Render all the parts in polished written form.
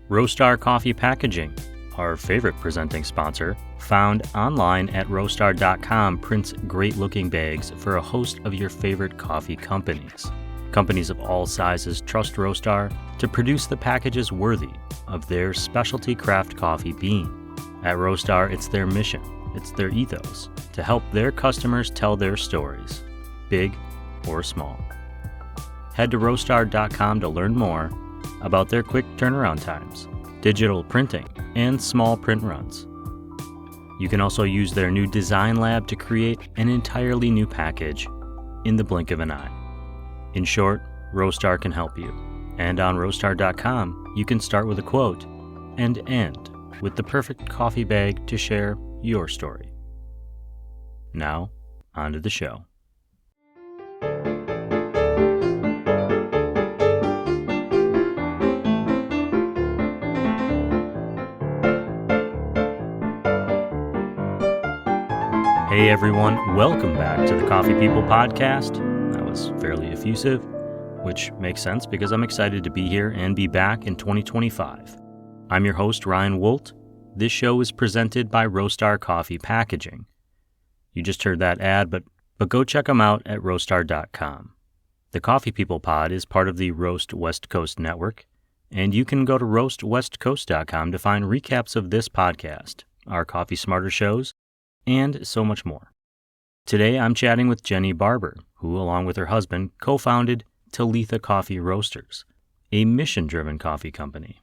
Roastar Coffee Packaging, our favorite presenting sponsor, found online at roastery.app, prints great-looking bags for a host of your favorite coffee companies. Companies of all sizes trust Roastar to produce the packages worthy of their specialty craft coffee bean. At Roastar, it's their mission, it's their ethos, to help their customers tell their stories, big or small. Head to roastery.app to learn more about their quick turnaround times, digital printing, and small print runs. You can also use their new design lab to create an entirely new package in the blink of an eye. In short, Roastar can help you. And on roastery.app, you can start with a quote and end with the perfect coffee bag to share your story. Now, on to the show. Hey everyone, welcome back to the Coffee People podcast. That was fairly effusive, which makes sense because I'm excited to be here and be back in 2025. I'm your host, Ryan Woldt. This show is presented by Roastar Coffee Packaging. You just heard that ad, but go check them out at roastery.app. The Coffee People pod is part of the Roast West Coast network, and you can go to roastwestcoast.com to find recaps of this podcast, our Coffee Smarter shows, and so much more. Today, I'm chatting with Jenny Barber, who, along with her husband, co-founded Talitha Coffee Roasters, a mission-driven coffee company.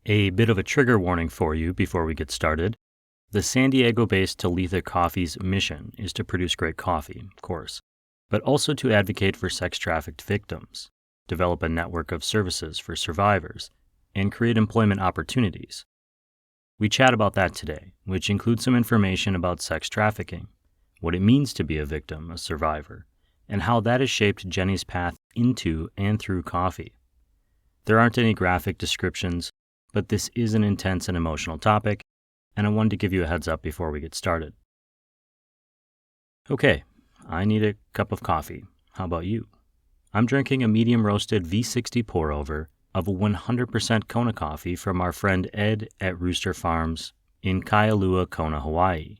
A bit of a trigger warning for you before we get started. The San Diego-based Talitha Coffee's mission is to produce great coffee, of course, but also to advocate for sex-trafficked victims, develop a network of services for survivors, and create employment opportunities. We chat about that today, which includes some information about sex trafficking, what it means to be a victim, a survivor, and how that has shaped Jenny's path into and through coffee. There aren't any graphic descriptions, but this is an intense and emotional topic, and I wanted to give you a heads up before we get started. Okay, I need a cup of coffee. How about you? I'm drinking a medium roasted V60 pour over of a 100% Kona coffee from our friend Ed at Rooster Farms in Kailua, Kona, Hawaii.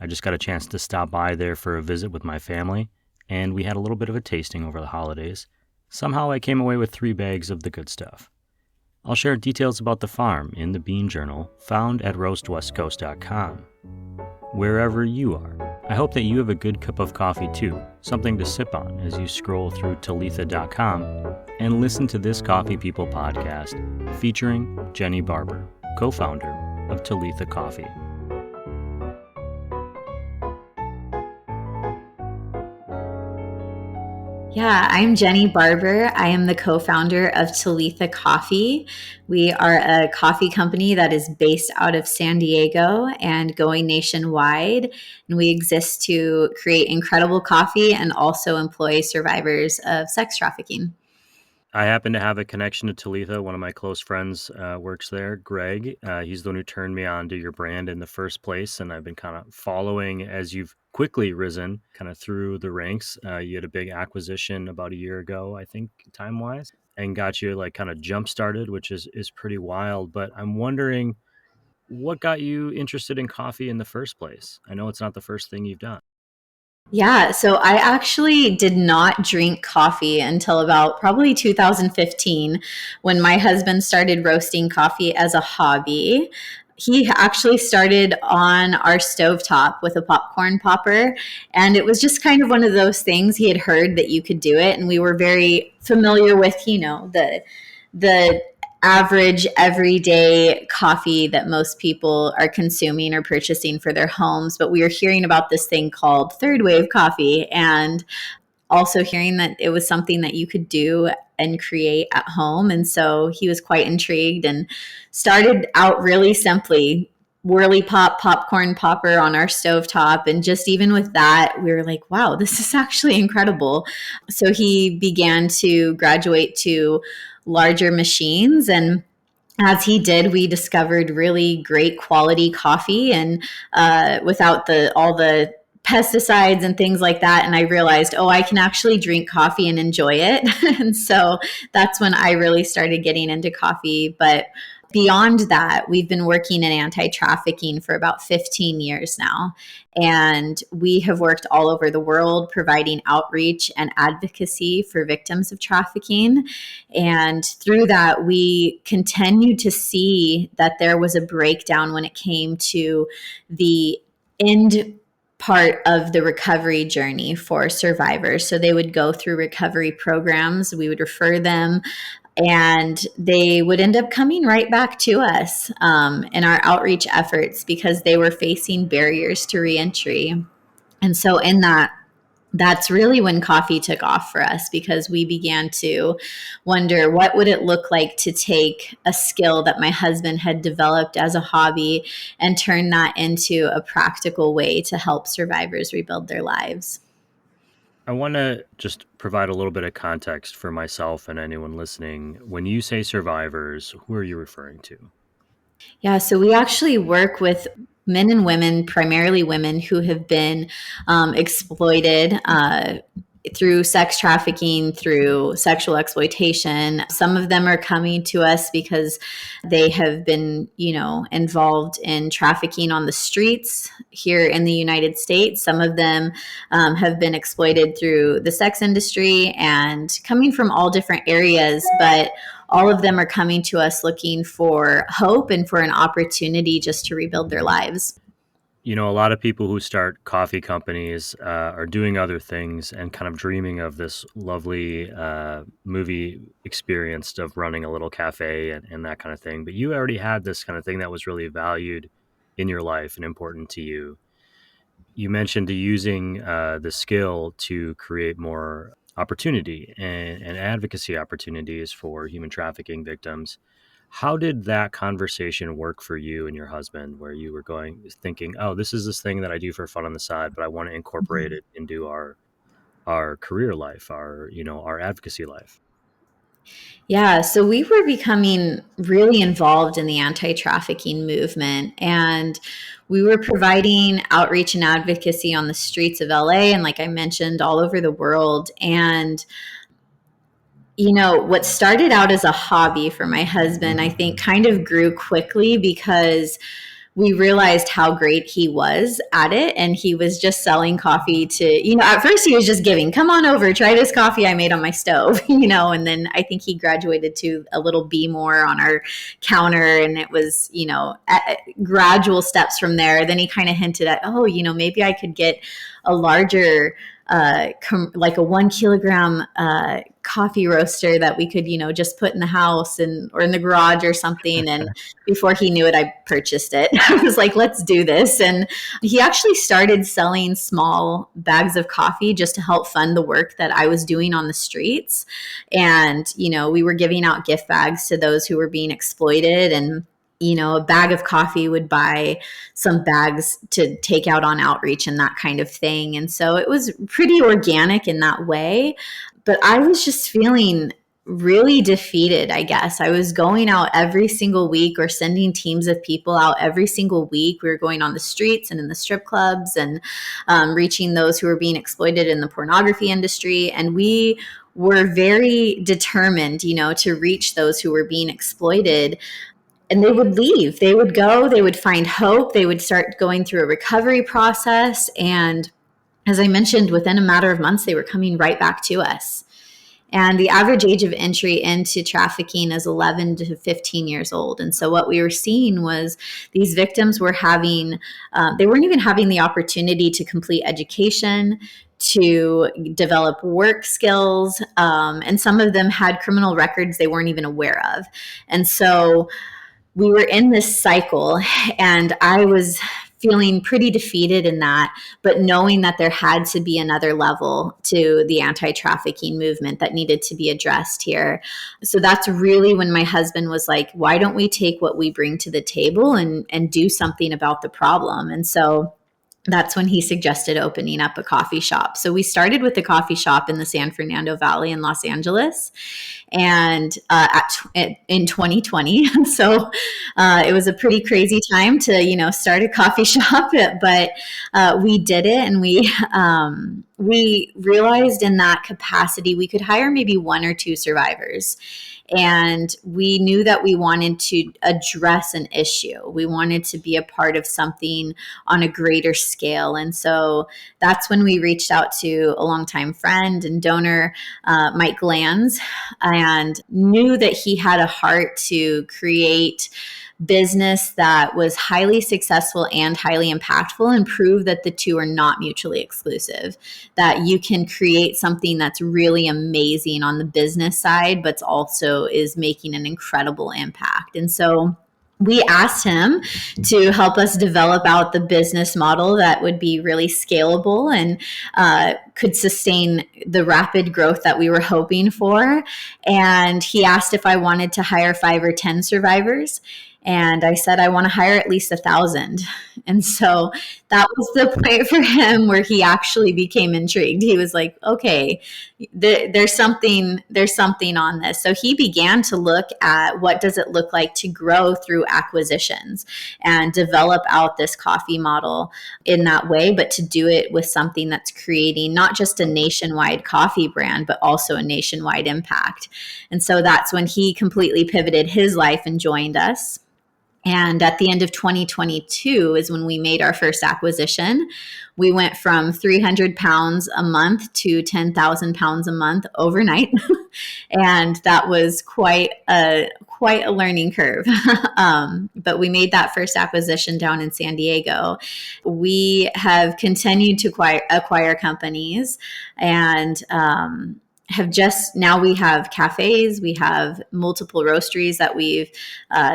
I just got a chance to stop by there for a visit with my family, and we had a little bit of a tasting over the holidays. Somehow I came away with 3 bags of the good stuff. I'll share details about the farm in the Bean Journal found at roastwestcoast.com. Wherever you are, I hope that you have a good cup of coffee too, something to sip on as you scroll through Talitha.com and listen to this Coffee People podcast featuring Jenny Barber, co-founder of Talitha Coffee. Yeah, I'm Jenny Barber. I am the co-founder of Talitha Coffee. We are a coffee company that is based out of San Diego and going nationwide. And we exist to create incredible coffee and also employ survivors of sex trafficking. I happen to have a connection to Talitha. One of my close friends works there, Greg. He's the one who turned me on to your brand in the first place, and I've been kind of following as you've quickly risen kind of through the ranks. You had a big acquisition about a year ago, I think, time-wise, and got you like kind of jump-started, which is pretty wild. But I'm wondering, what got you interested in coffee in the first place? I know it's not the first thing you've done. Yeah, so I actually did not drink coffee until about probably 2015 when my husband started roasting coffee as a hobby. He actually started on our stovetop with a popcorn popper, and it was just kind of one of those things. He had heard that you could do it, and we were very familiar with, the average everyday coffee that most people are consuming or purchasing for their homes. But we were hearing about this thing called third wave coffee, and also hearing that it was something that you could do and create at home. And so he was quite intrigued and started out really simply, whirly pop popcorn popper on our stovetop. And just even with that, we were like, wow, this is actually incredible. So he began to graduate to larger machines, and as he did, we discovered really great quality coffee and without all the pesticides and things like that. And I realized, I can actually drink coffee and enjoy it. And so that's when I really started getting into coffee. But Beyond that, we've been working in anti-trafficking for about 15 years now. And we have worked all over the world providing outreach and advocacy for victims of trafficking. And through that, we continue to see that there was a breakdown when it came to the end part of the recovery journey for survivors. So they would go through recovery programs. We would refer them, and they would end up coming right back to us in our outreach efforts because they were facing barriers to reentry. And so in that's really when coffee took off for us, because we began to wonder, what would it look like to take a skill that my husband had developed as a hobby and turn that into a practical way to help survivors rebuild their lives. I want to just provide a little bit of context for myself and anyone listening. When you say survivors, who are you referring to? Yeah, so we actually work with men and women, primarily women, who have been exploited through sex trafficking, through sexual exploitation. Some of them are coming to us because they have been, involved in trafficking on the streets here in the United States. Some of them have been exploited through the sex industry and coming from all different areas, but all of them are coming to us looking for hope and for an opportunity just to rebuild their lives. A lot of people who start coffee companies are doing other things and kind of dreaming of this lovely movie experience of running a little cafe and that kind of thing. But you already had this kind of thing that was really valued in your life and important to you. You mentioned using the skill to create more opportunity and advocacy opportunities for human trafficking victims. How did that conversation work for you and your husband, where you were thinking, oh, this is this thing that I do for fun on the side, but I want to incorporate it into our career life, our advocacy life? Yeah, so we were becoming really involved in the anti-trafficking movement, and we were providing outreach and advocacy on the streets of LA and, like I mentioned, all over the world. And what started out as a hobby for my husband, I think kind of grew quickly because we realized how great he was at it. And he was just selling coffee to, at first he was just giving, come on over, try this coffee I made on my stove, and then I think he graduated to a little be more on our counter. And it was, gradual steps from there. Then he kind of hinted at, maybe I could get a larger, like a 1 kilogram coffee roaster that we could, just put in the house or in the garage or something. And before he knew it, I purchased it. I was like, let's do this. And he actually started selling small bags of coffee just to help fund the work that I was doing on the streets. And, we were giving out gift bags to those who were being exploited, and a bag of coffee would buy some bags to take out on outreach and that kind of thing. And so it was pretty organic in that way. But I was just feeling really defeated, I guess. I was going out every single week, or sending teams of people out every single week. We were going on the streets and in the strip clubs and reaching those who were being exploited in the pornography industry. And we were very determined, to reach those who were being exploited. And they would leave. They would go, they would find hope. They would start going through a recovery process. And as I mentioned, within a matter of months, they were coming right back to us. And the average age of entry into trafficking is 11 to 15 years old. And so what we were seeing was these victims were they weren't even having the opportunity to complete education, to develop work skills. And some of them had criminal records they weren't even aware of. And so we were in this cycle, and I was feeling pretty defeated in that, but knowing that there had to be another level to the anti-trafficking movement that needed to be addressed here. So that's really when my husband was like, why don't we take what we bring to the table and do something about the problem? And so that's when he suggested opening up a coffee shop. So we started with a coffee shop in the San Fernando Valley in Los Angeles, and in 2020. So it was a pretty crazy time to start a coffee shop, but we did it, and we realized in that capacity we could hire maybe 1 or 2 survivors. And we knew that we wanted to address an issue. We wanted to be a part of something on a greater scale. And so that's when we reached out to a longtime friend and donor, Mike Glanz, and knew that he had a heart to create business that was highly successful and highly impactful, and prove that the two are not mutually exclusive, that you can create something that's really amazing on the business side, but also is making an incredible impact. And so we asked him to help us develop out the business model that would be really scalable and could sustain the rapid growth that we were hoping for. And he asked if I wanted to hire 5 or 10 survivors. And I said, I want to hire at least 1,000. And so that was the point for him where he actually became intrigued. He was like, okay, there's something on this. So he began to look at what does it look like to grow through acquisitions and develop out this coffee model in that way, but to do it with something that's creating not just a nationwide coffee brand, but also a nationwide impact. And so that's when he completely pivoted his life and joined us. And at the end of 2022 is when we made our first acquisition. We went from 300 pounds a month to 10,000 pounds a month overnight. And that was quite a learning curve. But we made that first acquisition down in San Diego. We have continued to acquire companies, and we have cafes, we have multiple roasteries that we've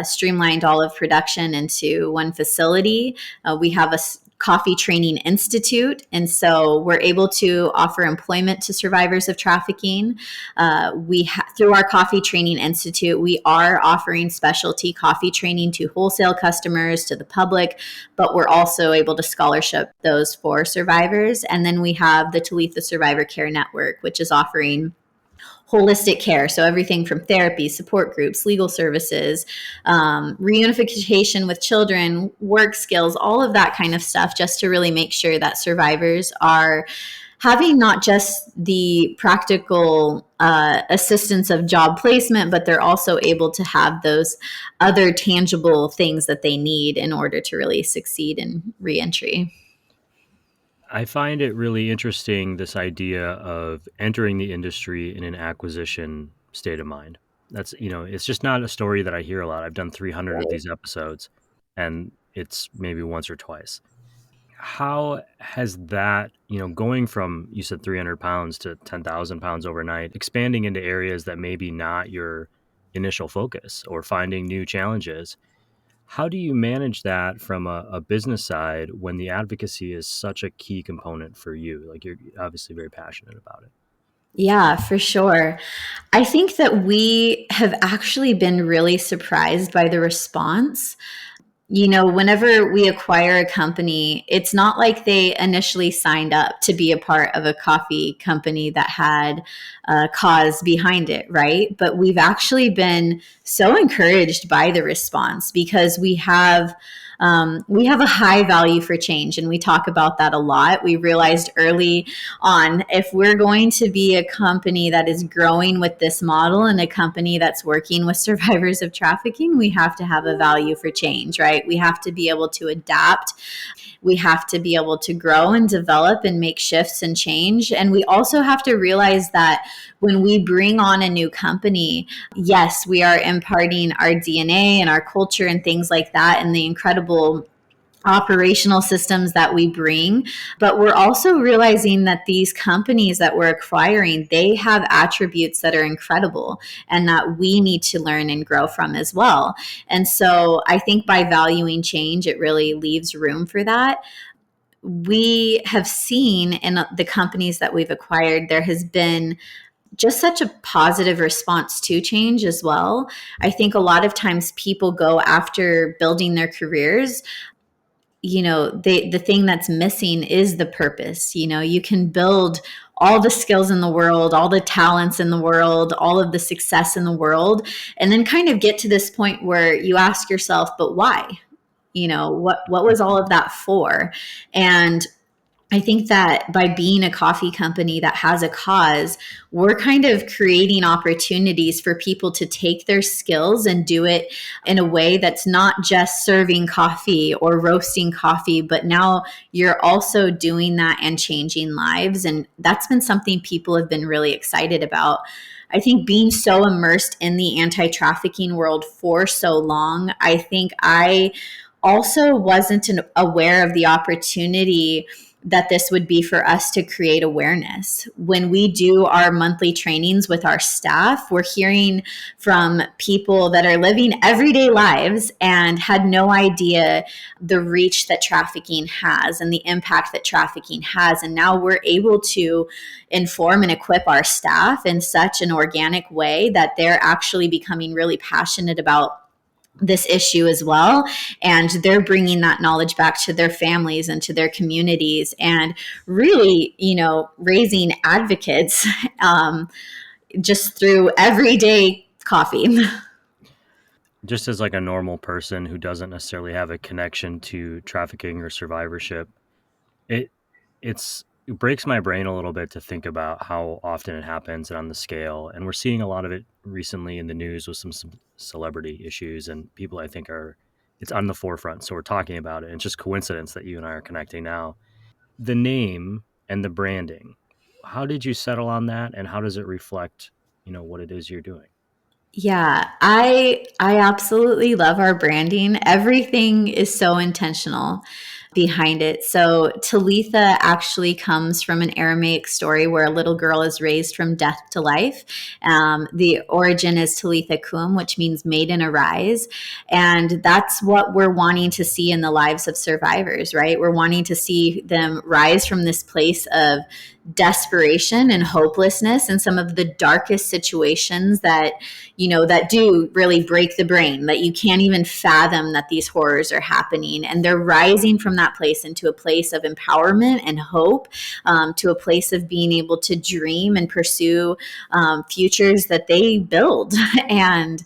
streamlined all of production into one facility. We have a coffee training institute, and so we're able to offer employment to survivors of trafficking. Through our coffee training institute, we are offering specialty coffee training to wholesale customers, to the public, but we're also able to scholarship those for survivors. And then we have the Talitha Survivor Care Network, which is offering holistic care. So everything from therapy, support groups, legal services, reunification with children, work skills, all of that kind of stuff, just to really make sure that survivors are having not just the practical assistance of job placement, but they're also able to have those other tangible things that they need in order to really succeed in reentry. I find it really interesting, this idea of entering the industry in an acquisition state of mind. That's, it's just not a story that I hear a lot. I've done 300 of these episodes, and it's maybe once or twice. How has that, going from, you said 300 pounds to 10,000 pounds overnight, expanding into areas that maybe not your initial focus, or finding new challenges, how do you manage that from a business side when the advocacy is such a key component for you? Like, you're obviously very passionate about it. Yeah, for sure. I think that we have actually been really surprised by the response. Whenever we acquire a company, it's not like they initially signed up to be a part of a coffee company that had a cause behind it, right? But we've actually been so encouraged by the response, because we have a high value for change, and we talk about that a lot. We realized early on, if we're going to be a company that is growing with this model and a company that's working with survivors of trafficking, we have to have a value for change, right? We have to be able to adapt. We have to be able to grow and develop and make shifts and change. And we also have to realize that when we bring on a new company, yes, we are imparting our DNA and our culture and things like that, and the incredible operational systems that we bring. But we're also realizing that these companies that we're acquiring, they have attributes that are incredible and that we need to learn and grow from as well. And so I think by valuing change, it really leaves room for that. We have seen in the companies that we've acquired, there has been just such a positive response to change as well. I think a lot of times people go after building their careers, the thing that's missing is the purpose. You can build all the skills in the world, all the talents in the world, all of the success in the world, and then kind of get to this point where you ask yourself, but why? What was all of that for? And I think that by being a coffee company that has a cause, we're kind of creating opportunities for people to take their skills and do it in a way that's not just serving coffee or roasting coffee, but now you're also doing that and changing lives. And that's been something people have been really excited about. I think being so immersed in the anti trafficking world for so long, I think I also wasn't aware of the opportunity that this would be for us to create awareness. When we do our monthly trainings with our staff, we're hearing from people that are living everyday lives and had no idea the reach that trafficking has and the impact that trafficking has. And now we're able to inform and equip our staff in such an organic way that they're actually becoming really passionate about this issue as well, and they're bringing that knowledge back to their families and to their communities, and really, raising advocates just through everyday coffee. Just as like a normal person who doesn't necessarily have a connection to trafficking or survivorship, it it breaks my brain a little bit to think about how often it happens and on the scale. And we're seeing a lot of it recently in the news with some celebrity issues and people I think are it's on the forefront. So we're talking about it. And it's just coincidence that you and I are connecting now. The name and the branding. How did you settle on that and how does it reflect, what it is you're doing? Yeah, I absolutely love our branding. Everything is so intentional behind it. So Talitha actually comes from an Aramaic story where a little girl is raised from death to life. The origin is Talitha Kum, which means maiden arise. And that's what we're wanting to see in the lives of survivors, right? We're wanting to see them rise from this place of desperation and hopelessness and some of the darkest situations that that do really break the brain, that you can't even fathom that these horrors are happening, and they're rising from that place into a place of empowerment and hope, to a place of being able to dream and pursue futures that they build. And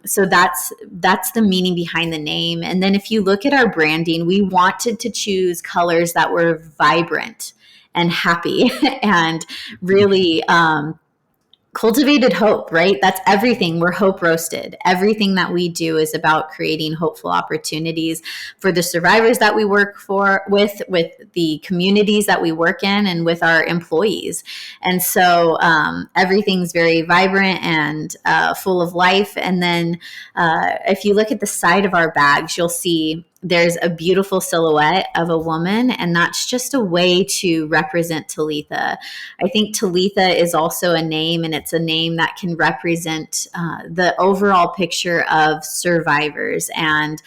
so that's the meaning behind the name. And then if you look at our branding, we wanted to choose colors that were vibrant and happy and really cultivated hope, right? That's everything. We're hope roasted. Everything that we do is about creating hopeful opportunities for the survivors that we work with the communities that we work in, and with our employees. And so everything's very vibrant and full of life. And then if you look at the side of our bags, you'll see there's a beautiful silhouette of a woman, and that's just a way to represent Talitha. I think Talitha is also a name, and it's a name that can represent the overall picture of survivors. And,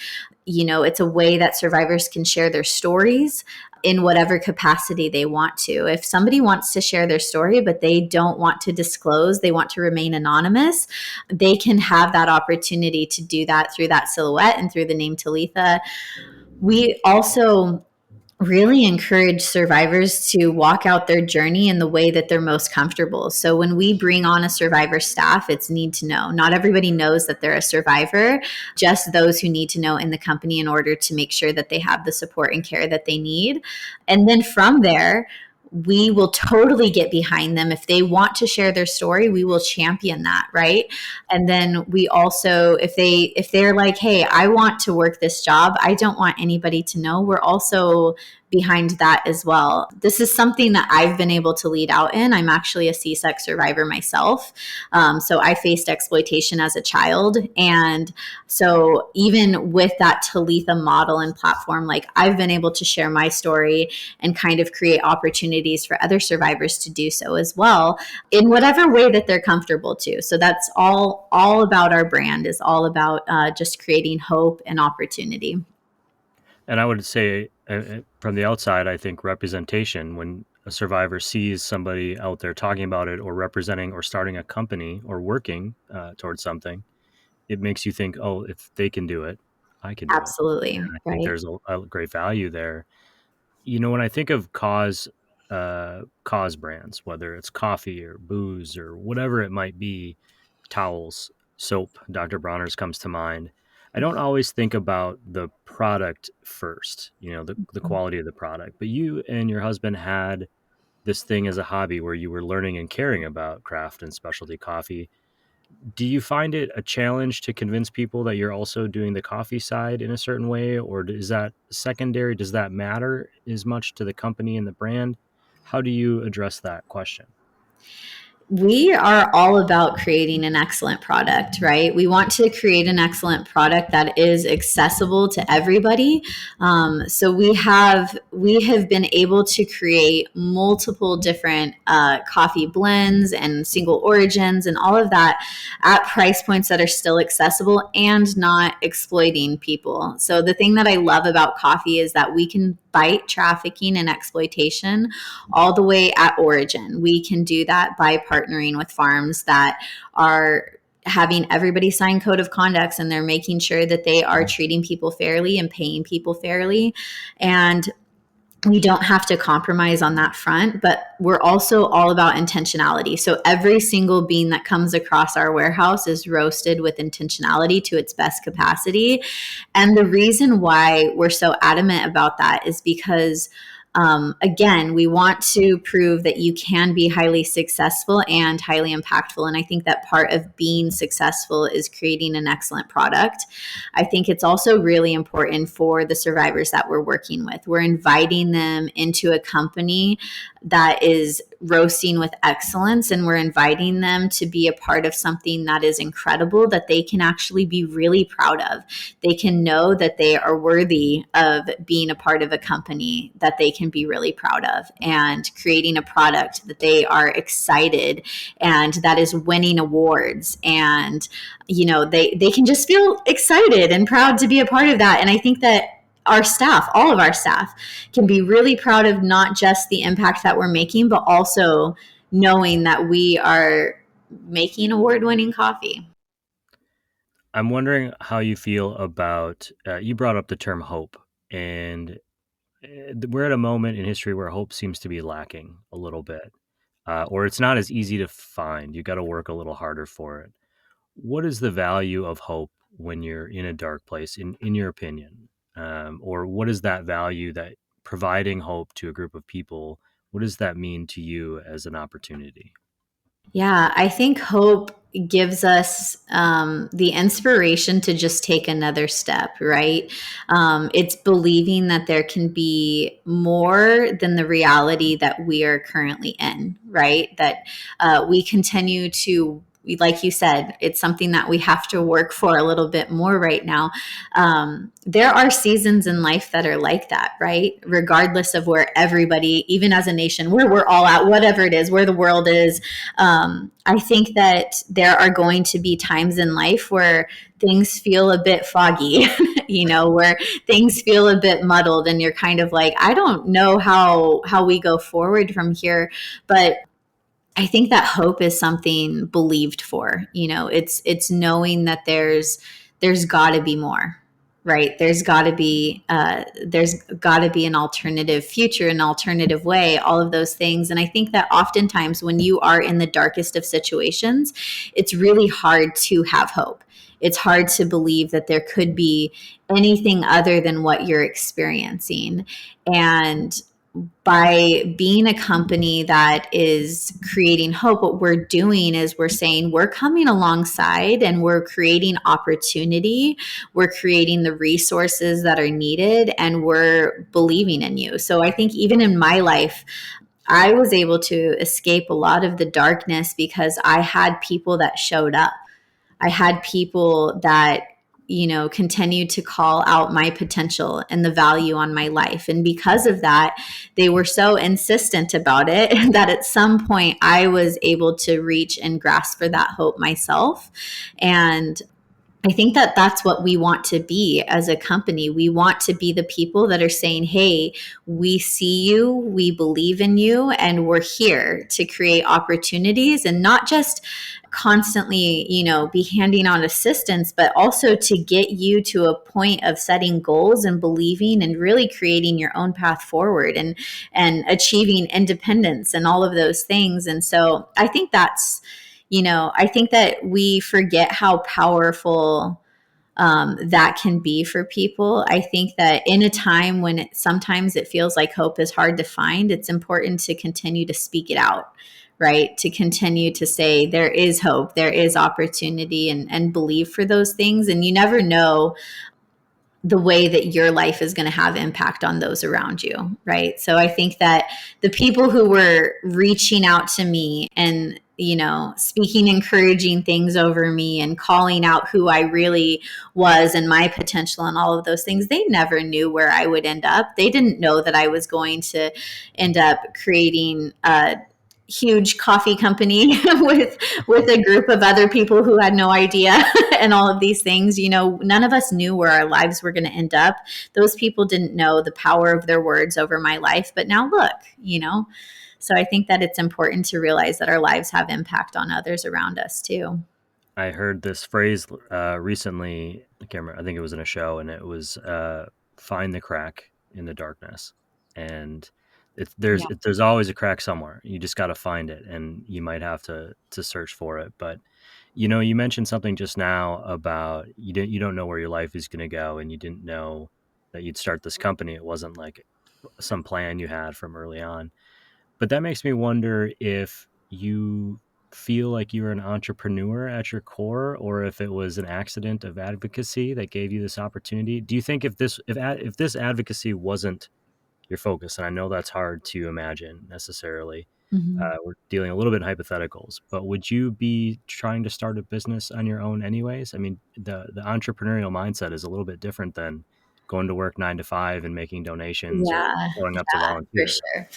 it's a way that survivors can share their stories in whatever capacity they want to. If somebody wants to share their story, but they don't want to disclose, they want to remain anonymous, they can have that opportunity to do that through that silhouette and through the name Talitha. We also really encourage survivors to walk out their journey in the way that they're most comfortable. So when we bring on a survivor staff, it's need to know. Not everybody knows that they're a survivor, just those who need to know in the company in order to make sure that they have the support and care that they need. And then from there, we will totally get behind them. If they want to share their story, we will champion that, right? And then we also, if they're like, hey, I want to work this job, I don't want anybody to know, we're also behind that as well. This is something that I've been able to lead out in. I'm actually a C-sex survivor myself. So I faced exploitation as a child. And so even with that Talitha model and platform, like I've been able to share my story and kind of create opportunities for other survivors to do so as well, in whatever way that they're comfortable to. So that's all about our brand, is all about just creating hope and opportunity. And I would say from the outside, I think representation, when a survivor sees somebody out there talking about it or representing or starting a company or working towards something, it makes you think, oh, if they can do it, I can do it. Absolutely. And I think Right. there's a great value there. When I think of cause brands, whether it's coffee or booze or whatever it might be, towels, soap, Dr. Bronner's comes to mind. I don't always think about the product first, the quality of the product. But you and your husband had this thing as a hobby where you were learning and caring about craft and specialty coffee. Do you find it a challenge to convince people that you're also doing the coffee side in a certain way, or is that secondary? Does that matter as much to the company and the brand? How do you address that question? We are all about creating an excellent product, right? We want to create an excellent product that is accessible to everybody. So we have been able to create multiple different coffee blends and single origins and all of that at price points that are still accessible and not exploiting people. So the thing that I love about coffee is that we can fight trafficking and exploitation all the way at origin. We can do that by partnering with farms that are having everybody sign code of conducts, and they're making sure that they are treating people fairly and paying people fairly. And we don't have to compromise on that front, but we're also all about intentionality. So every single bean that comes across our warehouse is roasted with intentionality to its best capacity. And the reason why we're so adamant about that is because again, we want to prove that you can be highly successful and highly impactful. And I think that part of being successful is creating an excellent product. I think it's also really important for the survivors that we're working with. We're inviting them into a company that is roasting with excellence, and we're inviting them to be a part of something that is incredible that they can actually be really proud of. They can know that they are worthy of being a part of a company that they can be really proud of, and creating a product that they are excited and that is winning awards. And they can just feel excited and proud to be a part of that. And I think that our staff, all of our staff, can be really proud of not just the impact that we're making, but also knowing that we are making award-winning coffee. I'm wondering how you feel about, you brought up the term hope, and we're at a moment in history where hope seems to be lacking a little bit, or it's not as easy to find. You got to work a little harder for it. What is the value of hope when you're in a dark place, in your opinion? Or what is that value that providing hope to a group of people, what does that mean to you as an opportunity? Yeah, I think hope gives us the inspiration to just take another step, right? It's believing that there can be more than the reality that we are currently in, right? That we continue to, like you said, it's something that we have to work for a little bit more right now. There are seasons in life that are like that, right? Regardless of where everybody, even as a nation, where we're all at, whatever it is, where the world is. I think that there are going to be times in life where things feel a bit foggy, where things feel a bit muddled, and you're kind of like, I don't know how we go forward from here. But I think that hope is something believed for. It's knowing that there's got to be more, right? There's got to be an alternative future, an alternative way, all of those things. And I think that oftentimes when you are in the darkest of situations, it's really hard to have hope. It's hard to believe that there could be anything other than what you're experiencing. And by being a company that is creating hope, what we're doing is we're saying we're coming alongside and we're creating opportunity. We're creating the resources that are needed, and we're believing in you. So I think even in my life, I was able to escape a lot of the darkness because I had people that showed up. I had people that continued to call out my potential and the value on my life. And because of that, they were so insistent about it that at some point I was able to reach and grasp for that hope myself. And I think that that's what we want to be as a company. We want to be the people that are saying, hey, we see you, we believe in you, and we're here to create opportunities, and not just constantly, be handing out assistance, but also to get you to a point of setting goals and believing and really creating your own path forward, and achieving independence and all of those things. And so I think I think that we forget how powerful that can be for people. I think that in a time when sometimes it feels like hope is hard to find, it's important to continue to speak it out, right? To continue to say there is hope, there is opportunity, and believe for those things. And you never know the way that your life is going to have impact on those around you, right? So I think that the people who were reaching out to me and, speaking encouraging things over me and calling out who I really was and my potential and all of those things, they never knew where I would end up. They didn't know that I was going to end up creating a huge coffee company with a group of other people who had no idea and all of these things. None of us knew where our lives were going to end up. Those people didn't know the power of their words over my life, but now look. So I think that it's important to realize that our lives have impact on others around us too. I heard this phrase recently. I can't remember. I think it was in a show, and it was "find the crack in the darkness." And there's always a crack somewhere. You just got to find it, and you might have to search for it. But you mentioned something just now about you don't know where your life is going to go, and you didn't know that you'd start this company. It wasn't like some plan you had from early on. But that makes me wonder if you feel like you're an entrepreneur at your core, or if it was an accident of advocacy that gave you this opportunity. Do you think if this advocacy wasn't your focus, and I know that's hard to imagine necessarily, Mm-hmm. we're dealing a little bit in hypotheticals, but would you be trying to start a business on your own anyways? I mean, the entrepreneurial mindset is a little bit different than going to work 9 to 5 and making donations or Yeah, showing up to for volunteer. sure.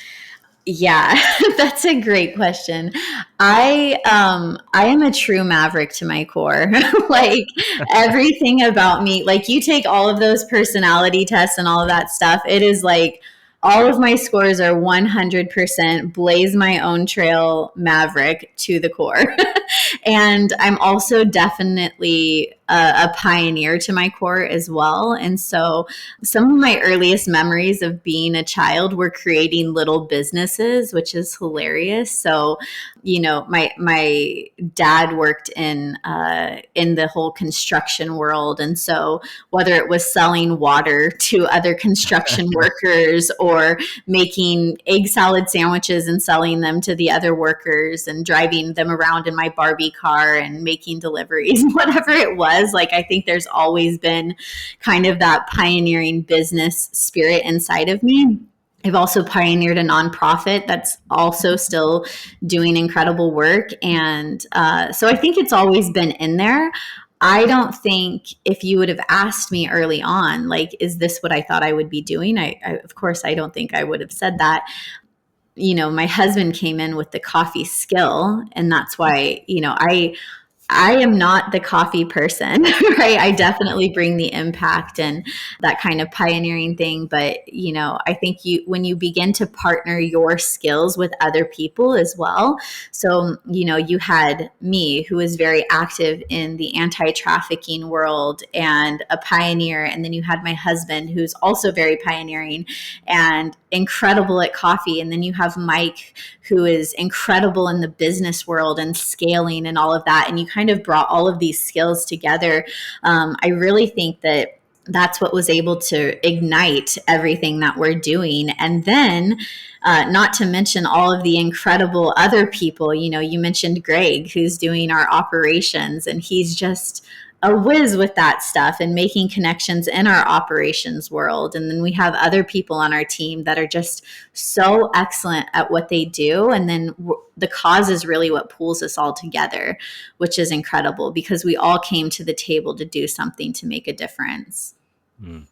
Yeah, that's a great question. I am a true maverick to my core. Like everything about me, like you take all of those personality tests and all of that stuff, it is like all of my scores are 100% blaze my own trail maverick to the core. And I'm also definitely a pioneer to my core as well. And so some of my earliest memories of being a child were creating little businesses, which is hilarious. So, my dad worked in the whole construction world, and so whether it was selling water to other construction workers or making egg salad sandwiches and selling them to the other workers and driving them around in my Barbie car and making deliveries, whatever it was, like I think there's always been kind of that pioneering business spirit inside of me. I've also pioneered a nonprofit that's also still doing incredible work. And so I think it's always been in there. I don't think if you would have asked me early on, like, is this what I thought I would be doing? Of course, I don't think I would have said that. My husband came in with the coffee skill, and that's why, I am not the coffee person, right? I definitely bring the impact and that kind of pioneering thing. But, I think when you begin to partner your skills with other people as well. So, you had me who was very active in the anti-trafficking world and a pioneer. And then you had my husband who's also very pioneering and incredible at coffee. And then you have Mike, who is incredible in the business world and scaling and all of that. And you kind of brought all of these skills together. I really think that that's what was able to ignite everything that we're doing. And then, not to mention all of the incredible other people, you mentioned Greg, who's doing our operations, and he's just a whiz with that stuff and making connections in our operations world. And then we have other people on our team that are just so excellent at what they do. And then the cause is really what pulls us all together, which is incredible because we all came to the table to do something to make a difference. Mm.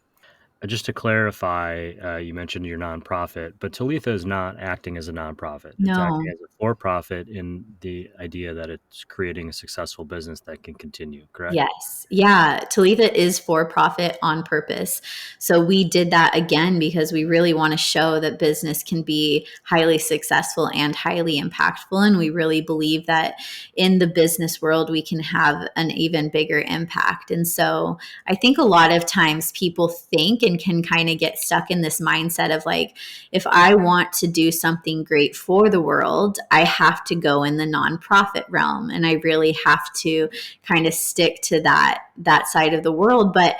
Just to clarify, you mentioned your nonprofit, but Talitha is not acting as a nonprofit. It's No. acting as a for-profit in the idea that it's creating a successful business that can continue, correct? Yes. Yeah. Talitha is for profit on purpose. So we did that again because we really want to show that business can be highly successful and highly impactful. And we really believe that in the business world, we can have an even bigger impact. And so I think a lot of times people think and can kind of get stuck in this mindset of like, if I want to do something great for the world, I have to go in the nonprofit realm, and I really have to kind of stick to that side of the world. But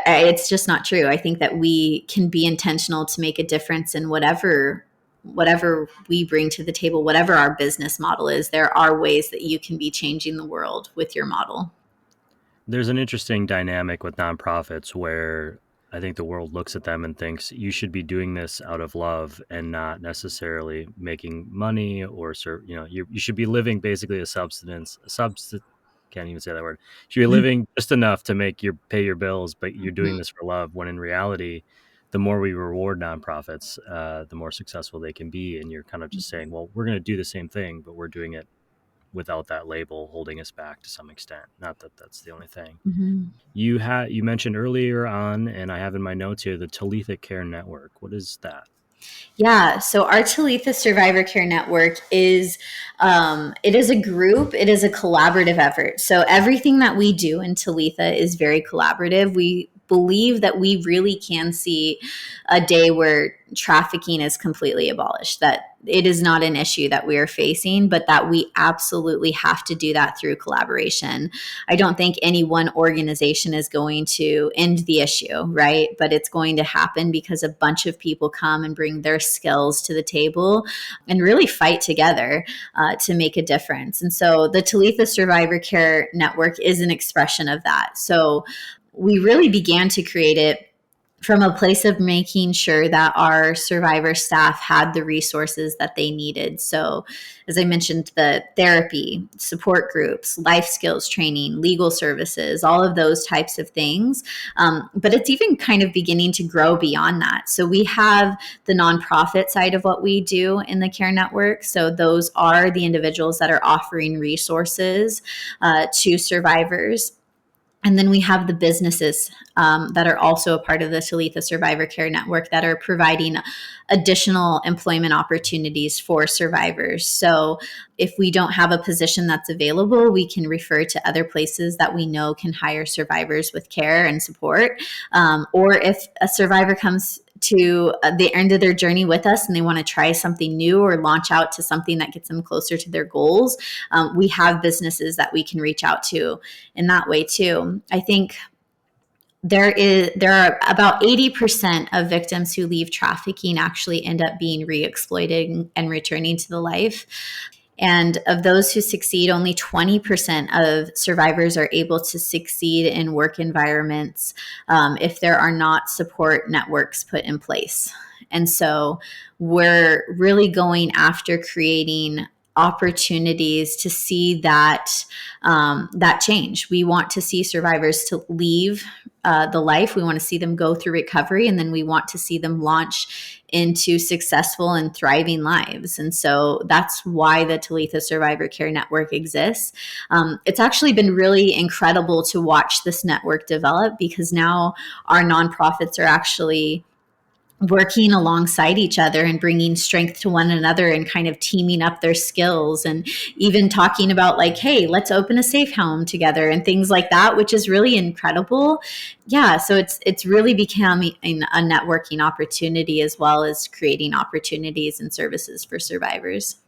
it's just not true. I think that we can be intentional to make a difference in whatever we bring to the table, whatever our business model is. There are ways that you can be changing the world with your model. There's an interesting dynamic with nonprofits where I think the world looks at them and thinks you should be doing this out of love and not necessarily making money or you should be living basically can't even say that word. You should be living just enough to pay your bills, but you're doing this for love, when in reality, the more we reward nonprofits, the more successful they can be. And you're kind of just saying, well, we're going to do the same thing, but we're doing it without that label holding us back to some extent. Not that that's the only thing. Mm-hmm. You mentioned earlier on, and I have in my notes here, the Talitha Care Network. What is that? Yeah, so our Talitha Survivor Care Network is it is a group, it is a collaborative effort. So everything that we do in Talitha is very collaborative. We believe that we really can see a day where trafficking is completely abolished, that it is not an issue that we are facing, but that we absolutely have to do that through collaboration. I don't think any one organization is going to end the issue, right? But it's going to happen because a bunch of people come and bring their skills to the table and really fight together to make a difference. And so the Talitha Survivor Care Network is an expression of that. So we really began to create it from a place of making sure that our survivor staff had the resources that they needed. So, as I mentioned, the therapy, support groups, life skills training, legal services, all of those types of things. But it's even kind of beginning to grow beyond that. So we have the nonprofit side of what we do in the Care Network. So those are the individuals that are offering resources to survivors. And then we have the businesses that are also a part of the Talitha Survivor Care Network that are providing additional employment opportunities for survivors. So if we don't have a position that's available, we can refer to other places that we know can hire survivors with care and support. Or if a survivor comes to the end of their journey with us and they want to try something new or launch out to something that gets them closer to their goals, we have businesses that we can reach out to in that way too. I think there are about 80% of victims who leave trafficking actually end up being re-exploited and returning to the life. And of those who succeed, only 20% of survivors are able to succeed in work environments if there are not support networks put in place. And so we're really going after creating opportunities to see that change. We want to see survivors to leave the life. We want to see them go through recovery, and then we want to see them launch into successful and thriving lives. And so that's why the Talitha Survivor Care Network exists. It's actually been really incredible to watch this network develop, because now our nonprofits are actually working alongside each other and bringing strength to one another and kind of teaming up their skills, and even talking about like, hey, let's open a safe home together and things like that, which is really incredible. Yeah, so it's really becoming a networking opportunity as well as creating opportunities and services for survivors.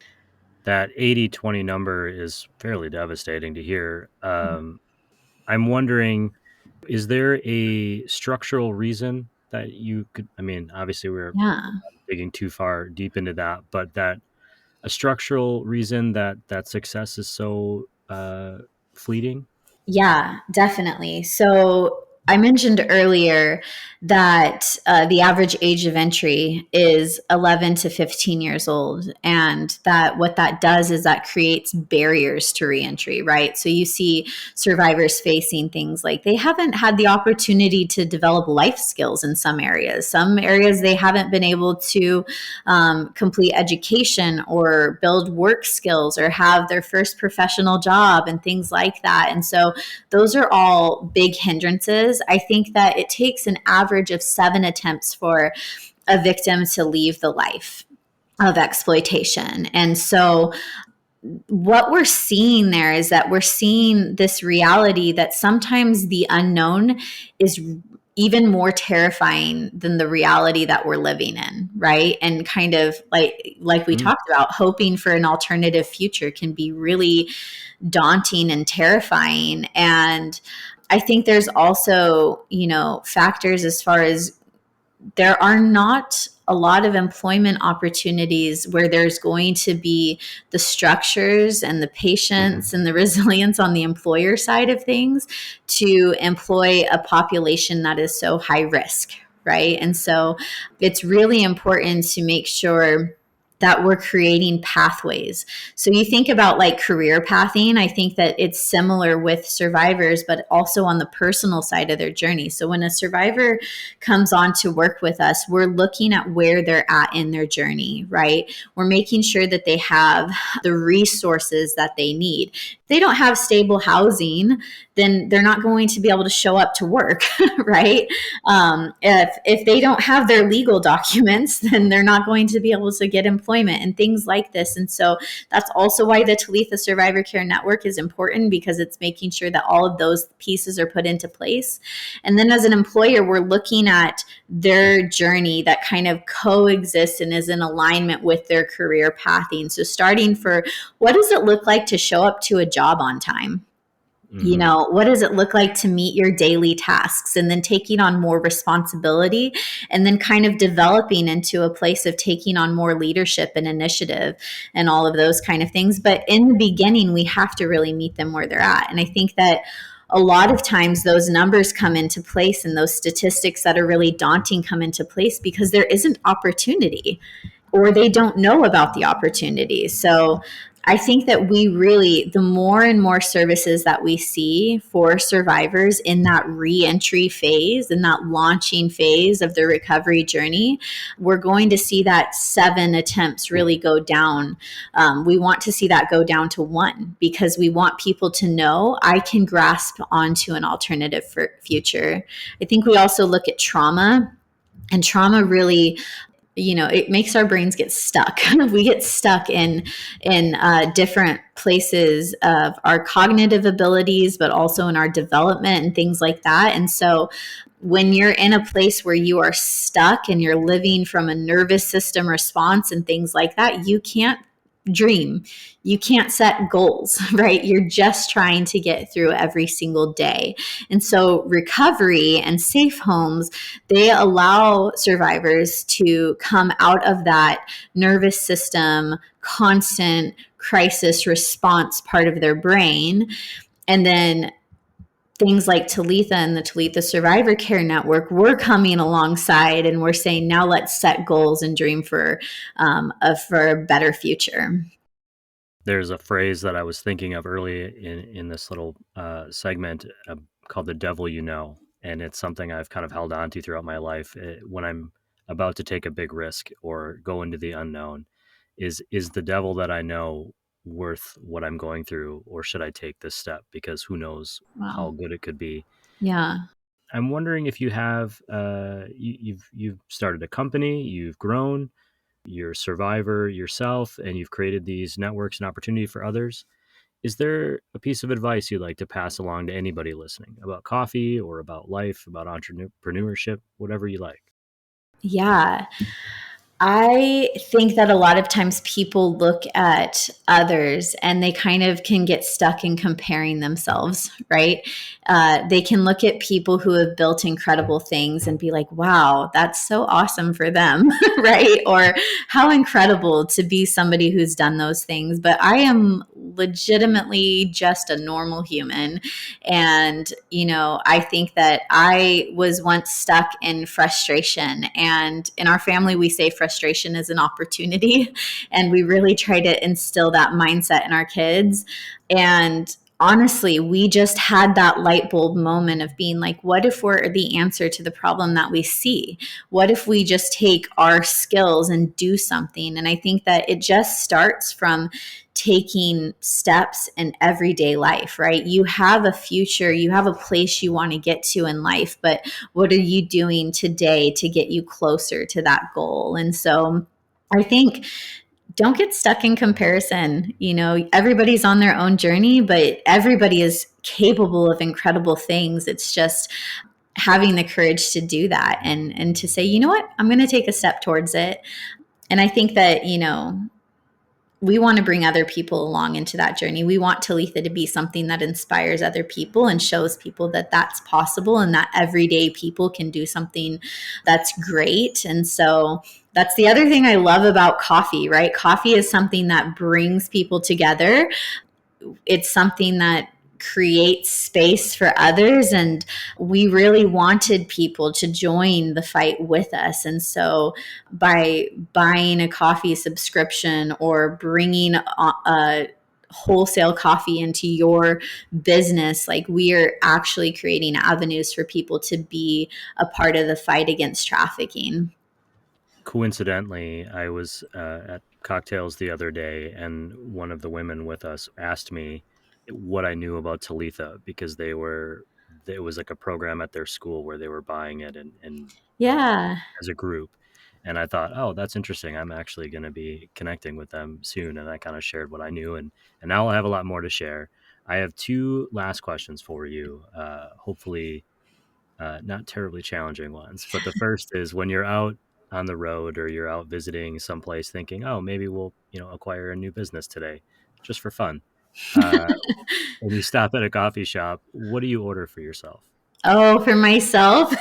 That 80-20 number is fairly devastating to hear. I'm wondering, is there a structural reason that you could, I mean, obviously we're digging too far deep into that, but that a structural reason that success is so fleeting? Yeah, definitely. So I mentioned earlier that the average age of entry is 11 to 15 years old. And that what that does is that creates barriers to reentry, right? So you see survivors facing things like they haven't had the opportunity to develop life skills in some areas. Some areas they haven't been able to complete education or build work skills or have their first professional job and things like that. And so those are all big hindrances. I think that it takes an average of 7 attempts for a victim to leave the life of exploitation. And so what we're seeing there is that we're seeing this reality that sometimes the unknown is even more terrifying than the reality that we're living in, right? And kind of like we talked about, hoping for an alternative future can be really daunting and terrifying. And I think there's also, factors as far as there are not a lot of employment opportunities where there's going to be the structures and the patience and the resilience on the employer side of things to employ a population that is so high risk, right? And so it's really important to make sure that we're creating pathways. So you think about like career pathing, I think that it's similar with survivors, but also on the personal side of their journey. So when a survivor comes on to work with us, we're looking at where they're at in their journey, right? We're making sure that they have the resources that they need. If they don't have stable housing, then they're not going to be able to show up to work, right? If they don't have their legal documents, then they're not going to be able to get employment and things like this. And so that's also why the Talitha Survivor Care Network is important, because it's making sure that all of those pieces are put into place. And then as an employer, we're looking at their journey that kind of coexists and is in alignment with their career pathing. So starting for, what does it look like to show up to a job on time? What does it look like to meet your daily tasks, and then taking on more responsibility, and then kind of developing into a place of taking on more leadership and initiative and all of those kind of things. But in the beginning, we have to really meet them where they're at. And I think that a lot of times those numbers come into place and those statistics that are really daunting come into place because there isn't opportunity, or they don't know about the opportunity. So I think that the more and more services that we see for survivors in that re-entry phase, in that launching phase of their recovery journey, we're going to see that 7 attempts really go down. We want to see that go down to 1, because we want people to know, I can grasp onto an alternative future. I think we also look at trauma, and trauma really, it makes our brains get stuck. We get stuck in different places of our cognitive abilities, but also in our development and things like that. And so when you're in a place where you are stuck and you're living from a nervous system response and things like that, you can't dream. You can't set goals, right? You're just trying to get through every single day. And so recovery and safe homes, they allow survivors to come out of that nervous system, constant crisis response part of their brain. And then things like Talitha and the Talitha Survivor Care Network, we're coming alongside and we're saying, now let's set goals and dream for a better future. There's a phrase that I was thinking of early in this little segment called the devil you know. And it's something I've kind of held on to throughout my life. When I'm about to take a big risk or go into the unknown, is the devil that I know worth what I'm going through, or should I take this step? Because who knows how good it could be. Yeah. I'm wondering if you have, you've started a company, you've grown, you're a survivor yourself, and you've created these networks and opportunity for others. Is there a piece of advice you'd like to pass along to anybody listening about coffee or about life, about entrepreneurship, whatever you like? Yeah. I think that a lot of times people look at others and they kind of can get stuck in comparing themselves, right? They can look at people who have built incredible things and be like, wow, that's so awesome for them, right? Or how incredible to be somebody who's done those things. But I am legitimately just a normal human. And, I think that I was once stuck in frustration. And in our family, we say frustration is an opportunity. And we really try to instill that mindset in our kids. And honestly, we just had that light bulb moment of being like, what if we're the answer to the problem that we see? What if we just take our skills and do something? And I think that it just starts from taking steps in everyday life, right? You have a future, you have a place you want to get to in life, but what are you doing today to get you closer to that goal? And so I think don't get stuck in comparison. Everybody's on their own journey, but everybody is capable of incredible things. It's just having the courage to do that and to say, you know what, I'm going to take a step towards it. And I think that, we want to bring other people along into that journey. We want Talitha to be something that inspires other people and shows people that that's possible and that everyday people can do something that's great. And so that's the other thing I love about coffee, right? Coffee is something that brings people together. It's something that creates space for others, and we really wanted people to join the fight with us. And so by buying a coffee subscription or bringing a wholesale coffee into your business, like, we are actually creating avenues for people to be a part of the fight against trafficking. Coincidentally, I was at cocktails the other day, and one of the women with us asked me what I knew about Talitha, because it was like a program at their school where they were buying it and Yeah. as a group. And I thought, oh, that's interesting. I'm actually going to be connecting with them soon. And I kind of shared what I knew, and now I'll have a lot more to share. I have two last questions for you. Hopefully, not terribly challenging ones. But the first is, when you're out on the road or you're out visiting someplace thinking, oh, maybe we'll, acquire a new business today just for fun. When you stop at a coffee shop, what do you order for yourself? Oh, for myself,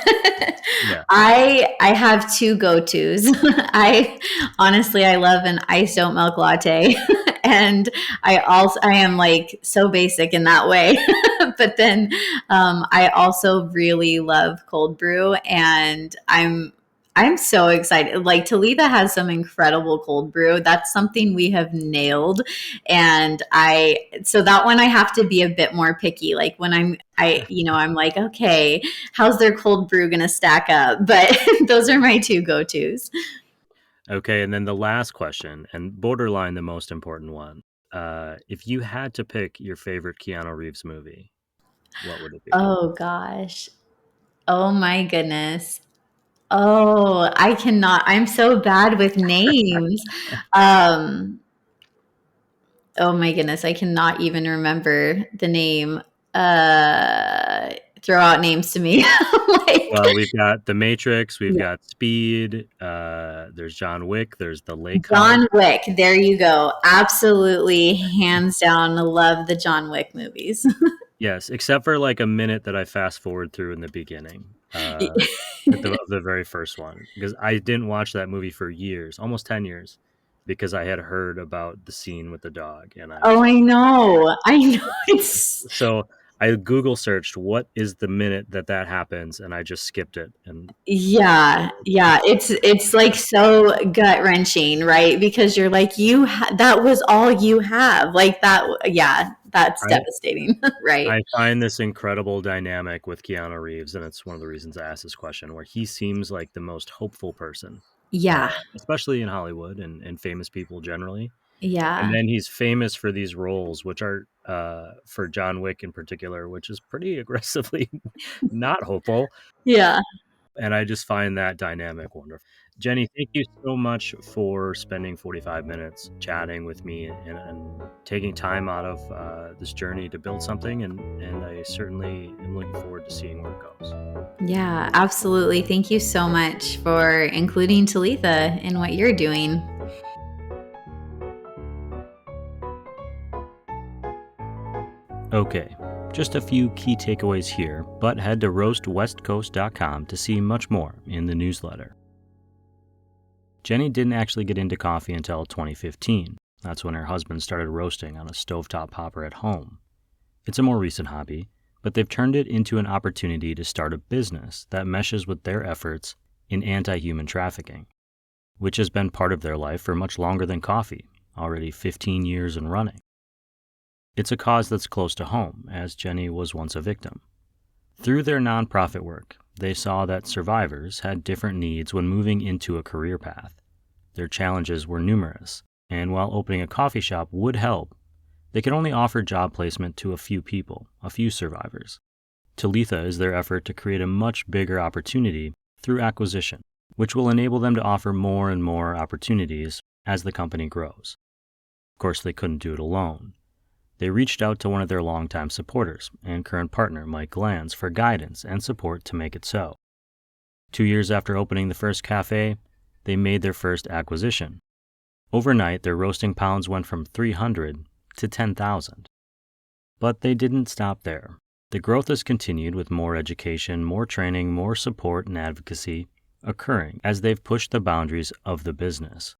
Yeah. I have two go-tos. I love an iced oat milk latte, and I am like so basic in that way. But then I also really love cold brew, and I'm so excited. Like, Talitha has some incredible cold brew. That's something we have nailed. And so that one I have to be a bit more picky. Like, when I'm like, okay, how's their cold brew going to stack up? But those are my two go-tos. Okay. And then the last question, and borderline the most important one. If you had to pick your favorite Keanu Reeves movie, what would it be? Oh gosh. Oh my goodness. Oh, I cannot. I'm so bad with names. Um, oh my goodness, I cannot even remember the name. Throw out names to me. Like, Well, we've got The Matrix, we've got Speed, there's John Wick, there's The Lake House. John Wick. There you go. Absolutely, hands down, love the John Wick movies. Yes, except for like a minute that I fast forward through in the beginning, of the very first one, because I didn't watch that movie for years, almost 10 years, because I had heard about the scene with the dog, and I was Oh, like, I know. I know. It's so I Google searched what is the minute that happens, and I just skipped it. And yeah, yeah. It's like so gut wrenching, right? Because you're like, that was all you have, like that. Yeah, that's I devastating, right? I find this incredible dynamic with Keanu Reeves, and it's one of the reasons I asked this question, where he seems like the most hopeful person, Yeah, especially in Hollywood and famous people generally. And yeah, then he's famous for these roles, which are, for John Wick in particular, which is pretty aggressively not hopeful. yeah. And I just find that dynamic wonderful. Jenny, thank you so much for spending 45 minutes chatting with me and taking time out of this journey to build something. And I certainly am looking forward to seeing where it goes. Yeah, absolutely. Thank you so much for including Talitha in what you're doing. Okay, just a few key takeaways here, but head to roastwestcoast.com to see much more in the newsletter. Jenny didn't actually get into coffee until 2015. That's when her husband started roasting on a stovetop hopper at home. It's a more recent hobby, but they've turned it into an opportunity to start a business that meshes with their efforts in anti-human trafficking, which has been part of their life for much longer than coffee, already 15 years and running. It's a cause that's close to home, as Jenny was once a victim. Through their nonprofit work, they saw that survivors had different needs when moving into a career path. Their challenges were numerous, and while opening a coffee shop would help, they could only offer job placement to a few people, a few survivors. Talitha is their effort to create a much bigger opportunity through acquisition, which will enable them to offer more and more opportunities as the company grows. Of course, they couldn't do it alone. They reached out to one of their longtime supporters and current partner, Mike Glanz, for guidance and support to make it so. 2 years after opening the first cafe, they made their first acquisition. Overnight, their roasting pounds went from 300 to 10,000. But they didn't stop there. The growth has continued with more education, more training, more support and advocacy occurring as they've pushed the boundaries of the business.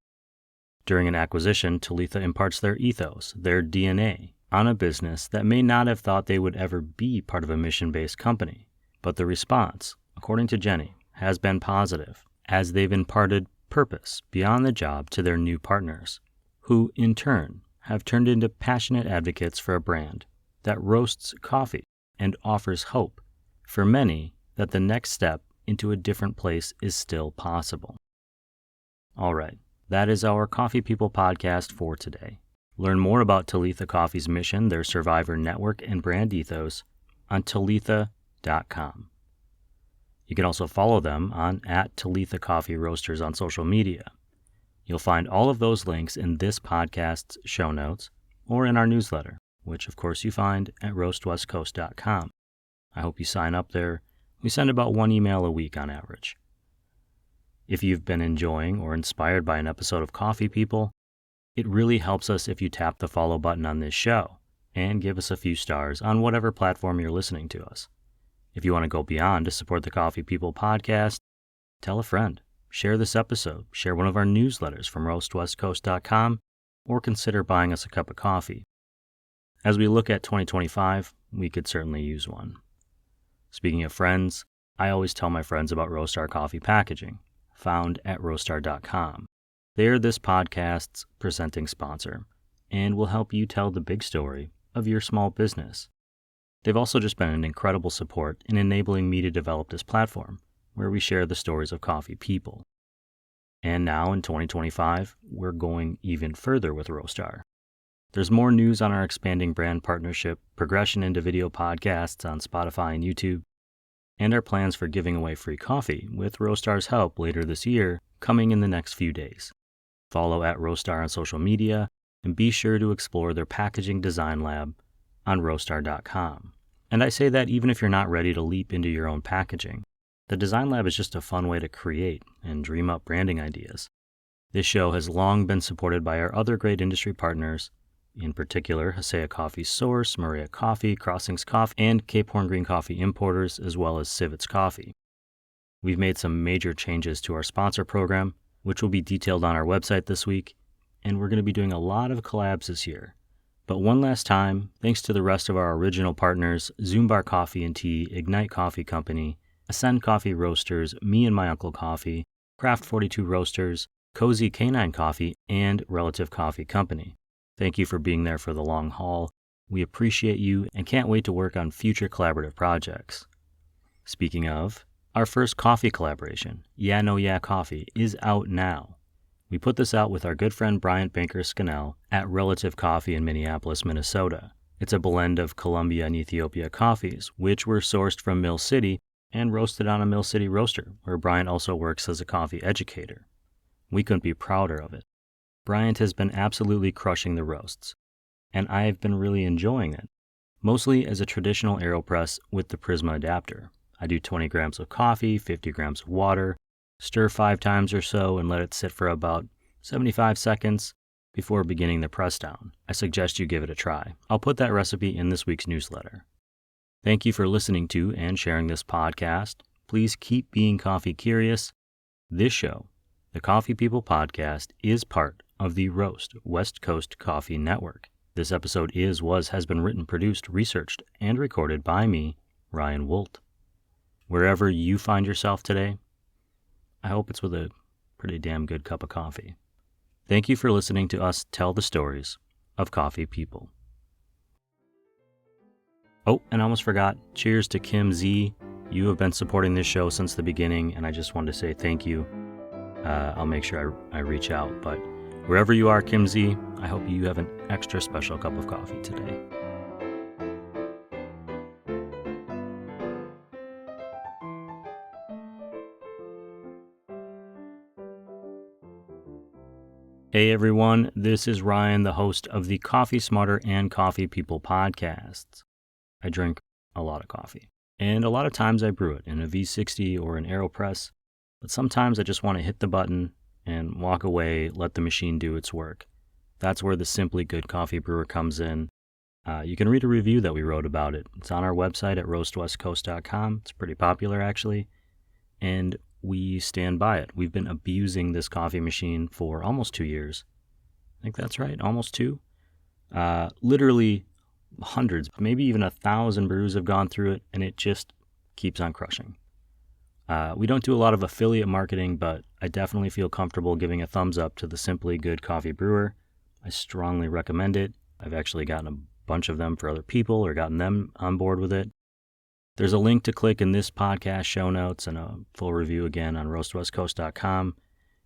During an acquisition, Talitha imparts their ethos, their DNA, on a business that may not have thought they would ever be part of a mission-based company. But the response, according to Jenny, has been positive, as they've imparted purpose beyond the job to their new partners, who, in turn, have turned into passionate advocates for a brand that roasts coffee and offers hope for many that the next step into a different place is still possible. All right, that is our Coffee People podcast for today. Learn more about Talitha Coffee's mission, their survivor network, and brand ethos on Talitha.com. You can also follow them on @Talitha Coffee Roasters on social media. You'll find all of those links in this podcast's show notes or in our newsletter, which of course you find at roastwestcoast.com. I hope you sign up there. We send about 1 email a week on average. If you've been enjoying or inspired by an episode of Coffee People, it really helps us if you tap the follow button on this show and give us a few stars on whatever platform you're listening to us. If you want to go beyond to support the Coffee People podcast, tell a friend, share this episode, share one of our newsletters from roastwestcoast.com, or consider buying us a cup of coffee. As we look at 2025, we could certainly use one. Speaking of friends, I always tell my friends about Roastar Coffee Packaging, found at roastar.com. They are this podcast's presenting sponsor and will help you tell the big story of your small business. They've also just been an incredible support in enabling me to develop this platform where we share the stories of coffee people. And now in 2025, we're going even further with Roastar. There's more news on our expanding brand partnership, progression into video podcasts on Spotify and YouTube, and our plans for giving away free coffee with Roastar's help later this year coming in the next few days. Follow @Roastar on social media and be sure to explore their packaging design lab on roastar.com. And I say that even if you're not ready to leap into your own packaging. The design lab is just a fun way to create and dream up branding ideas. This show has long been supported by our other great industry partners, in particular Hasea Coffee Source, Maria Coffee, Crossings Coffee, and Cape Horn Green Coffee importers, as well as Civets Coffee. We've made some major changes to our sponsor program, which will be detailed on our website this week, and we're going to be doing a lot of collabs this year. But one last time, thanks to the rest of our original partners, Zoombar Coffee and Tea, Ignite Coffee Company, Ascend Coffee Roasters, Me and My Uncle Coffee, Craft 42 Roasters, Cozy Canine Coffee, and Relative Coffee Company. Thank you for being there for the long haul. We appreciate you and can't wait to work on future collaborative projects. Speaking of, our first coffee collaboration, Yeah No Yeah Coffee, is out now. We put this out with our good friend Bryant Banker Scannell at Relative Coffee in Minneapolis, Minnesota. It's a blend of Colombia and Ethiopia coffees, which were sourced from Mill City and roasted on a Mill City roaster, where Bryant also works as a coffee educator. We couldn't be prouder of it. Bryant has been absolutely crushing the roasts, and I've been really enjoying it, mostly as a traditional AeroPress with the Prisma adapter. I do 20 grams of coffee, 50 grams of water, stir 5 times or so, and let it sit for about 75 seconds before beginning the press down. I suggest you give it a try. I'll put that recipe in this week's newsletter. Thank you for listening to and sharing this podcast. Please keep being coffee curious. This show, the Coffee People Podcast, is part of the Roast West Coast Coffee Network. This episode has been written, produced, researched, and recorded by me, Ryan Woldt. Wherever you find yourself today, I hope it's with a pretty damn good cup of coffee. Thank you for listening to us tell the stories of coffee people. Oh, and I almost forgot, cheers to Kim Z. You have been supporting this show since the beginning, and I just wanted to say thank you. I'll make sure I reach out, but wherever you are, Kim Z, I hope you have an extra special cup of coffee today. Hey everyone, this is Ryan, the host of the Coffee Smarter and Coffee People podcasts. I drink a lot of coffee, and a lot of times I brew it in a V60 or an AeroPress, but sometimes I just want to hit the button and walk away, let the machine do its work. That's where the Simply Good Coffee Brewer comes in. You can read a review that we wrote about it. It's on our website at roastwestcoast.com. It's pretty popular, actually, and we stand by it. We've been abusing this coffee machine for almost 2 years. I think that's right, almost 2. Literally hundreds, maybe even 1,000 brews have gone through it, and it just keeps on crushing. We don't do a lot of affiliate marketing, but I definitely feel comfortable giving a thumbs up to the Simply Good Coffee Brewer. I strongly recommend it. I've actually gotten a bunch of them for other people or gotten them on board with it. There's a link to click in this podcast show notes and a full review again on roastwestcoast.com.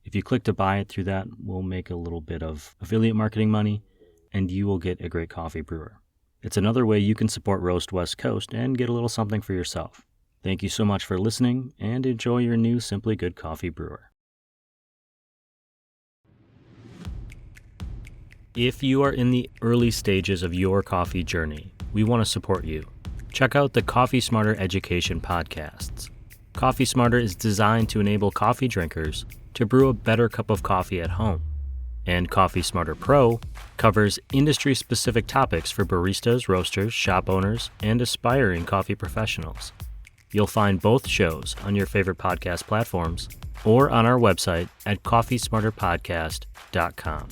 If you click to buy it through that, we'll make a little bit of affiliate marketing money, and you will get a great coffee brewer. It's another way you can support Roast West Coast and get a little something for yourself. Thank you so much for listening, and enjoy your new Simply Good Coffee Brewer. If you are in the early stages of your coffee journey, we want to support you. Check out the Coffee Smarter Education podcasts. Coffee Smarter is designed to enable coffee drinkers to brew a better cup of coffee at home. And Coffee Smarter Pro covers industry-specific topics for baristas, roasters, shop owners, and aspiring coffee professionals. You'll find both shows on your favorite podcast platforms or on our website at coffeesmarterpodcast.com.